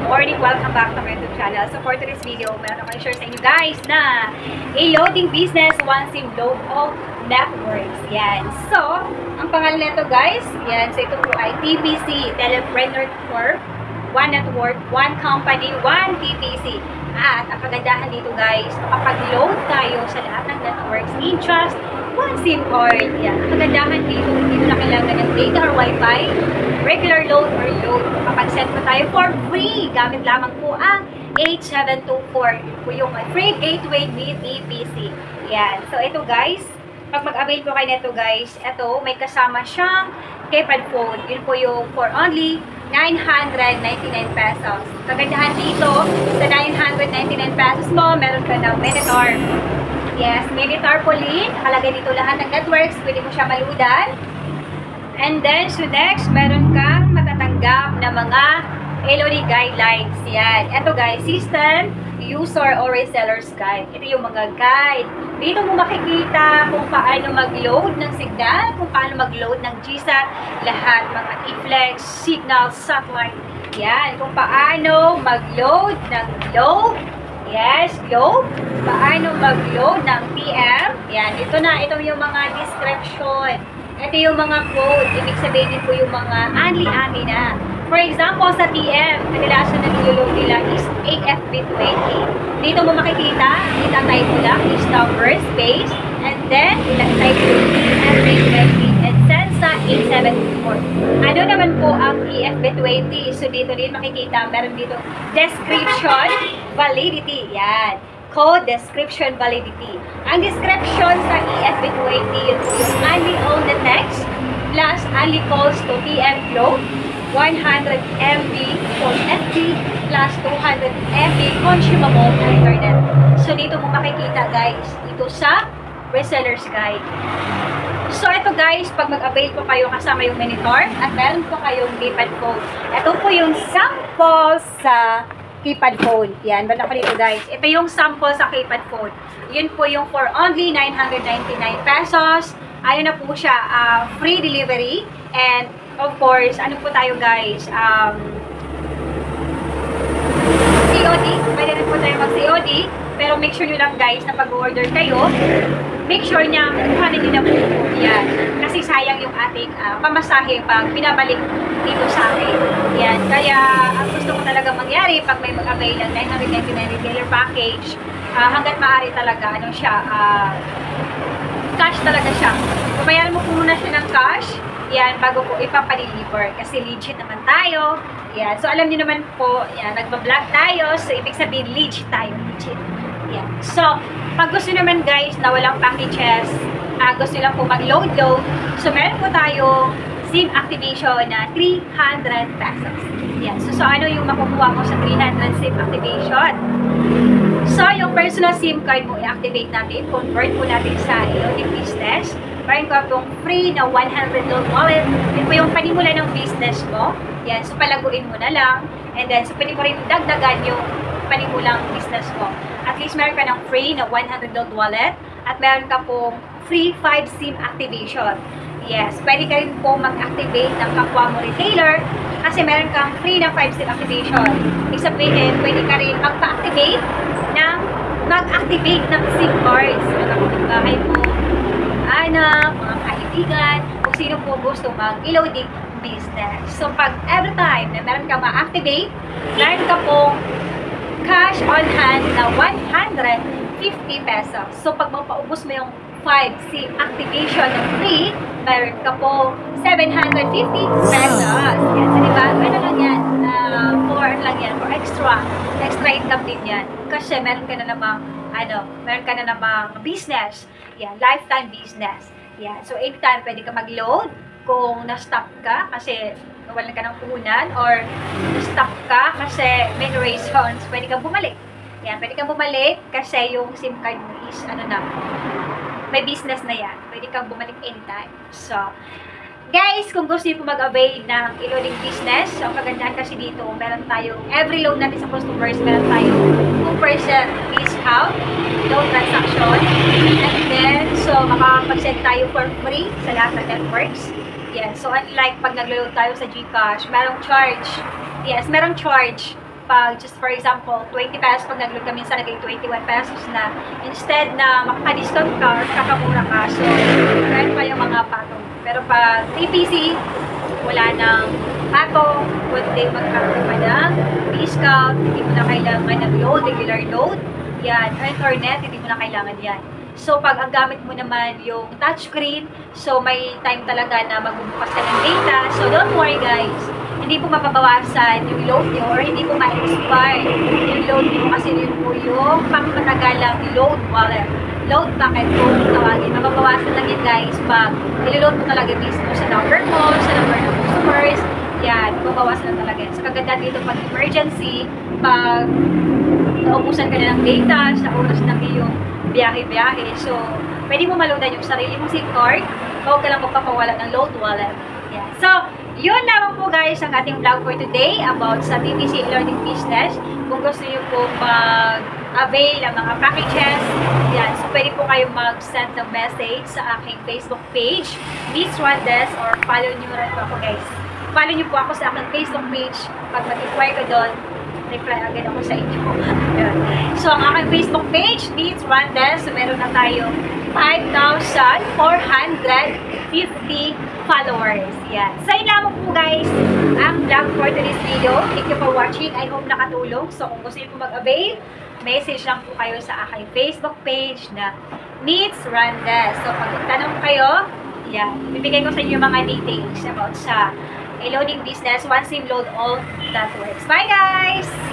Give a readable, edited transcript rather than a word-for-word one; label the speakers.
Speaker 1: morning! Welcome back to my YouTube channel. So for today's video, meron ako i-share sa inyo guys na a-loading business, one SIM load of networks. Yan. So, ang pangalan nito guys, yan. So ito po ay TPC, Telepreneur Corp. One network, one company, one TPC. At ang kagandahan dito guys, makapag-load tayo sa lahat ng networks in just one SIM card. Yan. Ang kagandahan dito, hindi na kailangan ng data or wifi, regular load or load. Makapag-set po tayo for free. Gamit lamang po ang 8724. Yun po yung free gateway ni TPC. Yan. So ito guys, pag mag-avail po kayo nito guys, ito may kasama siyang keypad phone. Yun po yung for only 999 pesos. Kagandahan dito, sa 999 pesos mo, meron ka ng Minitor. Yes, Minitor po link. Nakalagay dito lahat ng networks. Pwede mo siya maludan. And then, so next, meron kang matatanggap na mga LOD guidelines. Yan. Ito guys, system, user or reseller's guide. Ito yung mga guide. Dito mo makikita kung paano mag-load ng signal, kung paano mag-load ng GSAT, lahat, mga e-flex, signal, satellite. Yan. Kung paano mag-load ng globe. Yes, globe. Paano mag-load ng PM. Yan. Ito na. Ito yung mga description. Ito yung mga code. Ibig sabihin din po yung mga only na. For example, sa PM, kadalasan na niloload nila is AFB20. Dito mo makikita, itatype mo lang is number, space, and then itatype mo AFB20 and send sa 8724. Ano naman po ang EFB20? So dito din makikita, meron dito description, validity. Yan. Code description validity. Ang description sa EFB20 yun po yung only on the text plus only calls to PM flow, 100 MB for FB plus 200 MB consumable internet. So dito mo makikita guys, dito sa reseller's guide. So ito guys, pag mag-avail po kayo kasama yung Minitor at meron po kayong keypad phone. Ito po yung sample sa keypad phone. Yan, banda ko dito guys. Ito yung sample sa keypad phone. Yun po yung for only 999 pesos. Ayun na po siya, free delivery. And of course, ano po tayo guys, COD. Pwede rin po tayo mag-COD. Pero make sure nyo lang guys na pag-order kayo, make sure niya kuhanin nyo na po. Yan. Kasi sayang yung ating pamasahe pag pinabalik dito sa akin. Yan. Kaya ang gusto ko talaga mangyari pag may mag-avail ng 999 retailer package, hanggat maaari talaga, ano siya, cash talaga siya. Babayaran mo po muna siya ng cash, yan, bago po ipapadeliver. Kasi legit naman tayo. Yan. So, alam niyo naman po, yan, nagbablog tayo. So, ibig sabihin, legit tayo. Legit. Yan. So, pag gusto naman guys na walang packages, gusto nyo lang po mag-load. So, meron po tayo SIM activation na 300 pesos. Yan. So, ano yung makukuha mo sa 300 SIM activation? So, yung personal SIM card mo, i-activate natin. Convert po natin sa loading business. Meron ko itong free na 100 load wallet. Yun po yung panimula ng business mo. Yan. So, palaguin mo na lang. And then, so, pwede mo rin dagdagan yung panimulang business mo. At least meron ka ng free na 100 load wallet. At meron ka pong free 5 SIM activation. Yes. Pwede ka rin po mag-activate ng kapwa mo retailer. Kasi meron kang free na 5 SIM activation. Ibig sabihin, pwede ka rin mag-activate ng SIM cards. Mga kapitbahay mo, anak, mga kaibigan, kung sino po gusto mag-loading business. So, pag every time na meron ka ma-activate, meron ka pong cash on hand na 150 pesos. So, pag mapaubos mo yung 5 SIM activation ng free, meron ka po 750 pesos. Yan. So, diba? Ano lang yan? For lang yan. For extra income din yan. Kasi meron ka na namang, meron ka na namang business. Yan. Lifetime business. Yan. So, anytime pwede ka mag-load kung na-stop ka kasi nawalan ka ng puhunan or na-stop ka kasi may reasons, pwede kang bumalik. Yan. Pwede kang bumalik kasi yung SIM card mo is, may business na yan. Pwede kang bumalik anytime. So, guys, kung gusto niyo po mag-avail ng e-loading business, ang kagandahan kasi dito, meron tayong, every load natin sa customers, meron tayong 2% discount, load transaction. And then, so, makakapag-send tayo for free sa lahat ng networks. Yes, so unlike pag nag-load tayo sa GCash, merong charge. Yes, merong charge pag just for example, 20 pesos pag nag-load ka, minsan naging 21 pesos na. Instead na makaka-discount ka or kakamura ka. So, meron pa yung mga patong. Pero pag TPC, wala nang patong, kundi magkaroon pa ng discount, hindi mo na kailangan ng load, regular load. Yan, internet, hindi mo na kailangan yan. So, pag ang gamit mo naman yung touchscreen, so may time talaga na magbubukas ka ng data. So, don't worry guys, hindi po mapabawasan yung load nyo or hindi po ma-expire yung load nyo kasi yun po yung pangmatagalang load wallet. Load packet po tawagin. Mababawasan lang yun guys pag ilo-load mo talaga mismo sa number mo, sa number ng customers. Yan, mababawasan lang talaga. Sa kaganda dito pag emergency, pag naubusan ka na ng data sa oras ng iyong biyahe-biyahe. So, pwede mo maloadan yung sarili mong SIM card. Huwag ka lang magpapawala ng load wallet. Yeah. So, yun lamang po guys ang ating vlog for today about sa TPC e-learning business. Kung gusto niyo po mag-avail ng mga packages, yan. So, pwede po kayong mag-send ng message sa aking Facebook page, Miss Juandes, or follow nyo rin po ako guys. Follow nyo po ako sa aking Facebook page. Pag mag-inquire ka doon, reply agad ako sa inyo. So, ang aking Facebook page, Miss Juandes, so meron na tayong 5,450 followers. Yan. So, yun lamang po guys ang vlog for today's video. Thank you for watching. I hope nakatulong. So, kung gusto niyo po mag-avail, message lang po kayo sa aking Facebook page na Miss Juandes. So, pag tanong kayo, yan, bibigay ko sa inyo mga details about sa e-loading business, one SIM load all that works. Bye guys!